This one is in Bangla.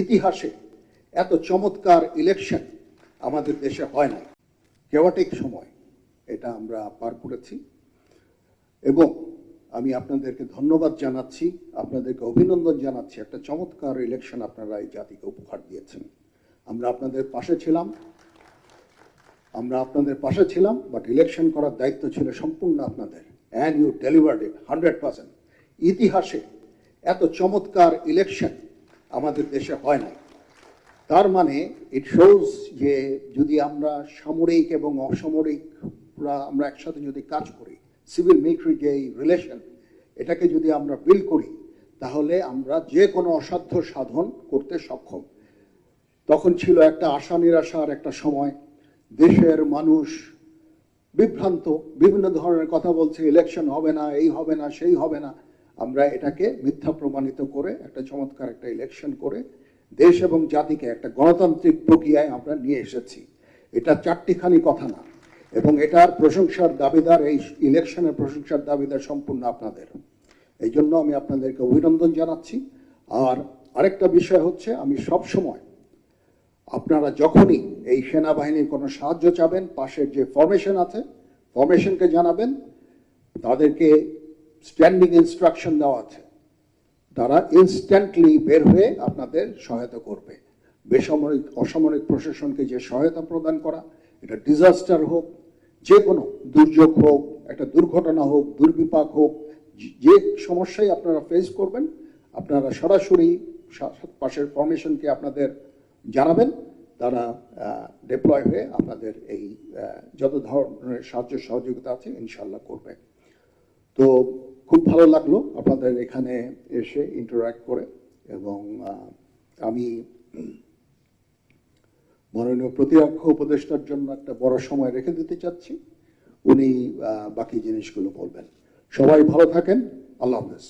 ইতিহাসে এত চমৎকার ইলেকশন আমাদের দেশে হয় নাই। কেওয়াটিক সময় এটা আমরা পার করেছি এবং আমি আপনাদেরকে ধন্যবাদ জানাচ্ছি, আপনাদেরকে অভিনন্দন জানাচ্ছি। একটা চমৎকার ইলেকশন আপনারা এই জাতিকে উপহার দিয়েছেন। আমরা আপনাদের পাশে ছিলাম, বাট ইলেকশন করার দায়িত্ব ছিল সম্পূর্ণ আপনাদের, অ্যান্ড ইউ ডেলিভার্ড ইট 100%। ইতিহাসে এত চমৎকার ইলেকশন আমাদের দেশে হয় নাই। তার মানে ইট শোজ যে যদি আমরা সামরিক এবং অসামরিক আমরা একসাথে যদি কাজ করি, সিভিল মিলিটারি যে রিলেশন, এটাকে যদি আমরা বিল্ড করি, তাহলে আমরা যে কোনো অসাধ্য সাধন করতে সক্ষম। তখন ছিল একটা আশা নিরাশার একটা সময়, দেশের মানুষ বিভ্রান্ত, বিভিন্ন ধরনের কথা বলছে, ইলেকশন হবে না, এই হবে না, সেই হবে না। আমরা এটাকে মিথ্যা প্রমাণিত করে একটা চমৎকার একটা ইলেকশন করে দেশ এবং জাতিকে একটা গণতান্ত্রিক প্রক্রিয়ায় আমরা নিয়ে এসেছি। এটা চারটিখানি কথা না, এবং এটার প্রশংসার দাবিদার, এই ইলেকশনের প্রশংসার দাবিদার সম্পূর্ণ আপনাদের। এই জন্য আমি আপনাদেরকে অভিনন্দন জানাচ্ছি। আর আরেকটা বিষয় হচ্ছে, আমি সব সময় আপনারা যখনই এই সেনাবাহিনীর কোনো সাহায্য চাবেন, পাশের যে ফরমেশন আছে ফরমেশনকে জানাবেন, তাদেরকে স্ট্যান্ডিং ইনস্ট্রাকশন দেওয়া আছে, তারা ইনস্ট্যান্টলি বের হয়ে আপনাদের সহায়তা করবে। বেসামরিক অসামরিক প্রশাসনকে যে সহায়তা প্রদান করা, এটা ডিজাস্টার হোক, যে কোনো দুর্যোগ হোক, একটা দুর্ঘটনা হোক, দুর্বিপাক হোক, যে সমস্যায় আপনারা ফেস করবেন, আপনারা সরাসরি পাশের ফরমেশনকে আপনাদের জানাবেন, তারা ডিপ্লয় হয়ে আপনাদের এই যত ধরনের সাহায্য সহযোগিতা আছে ইনশাল্লাহ করবে। তো খুব ভালো লাগলো আপনাদের এখানে এসে ইন্টারঅ্যাক্ট করে, এবং আমি মাননীয় প্রতিরক্ষা উপদেষ্টার জন্য একটা বড় সময় রেখে দিতে চাচ্ছি, উনি বাকি জিনিসগুলো বলবেন। সবাই ভালো থাকেন, আল্লাহ হাফেজ।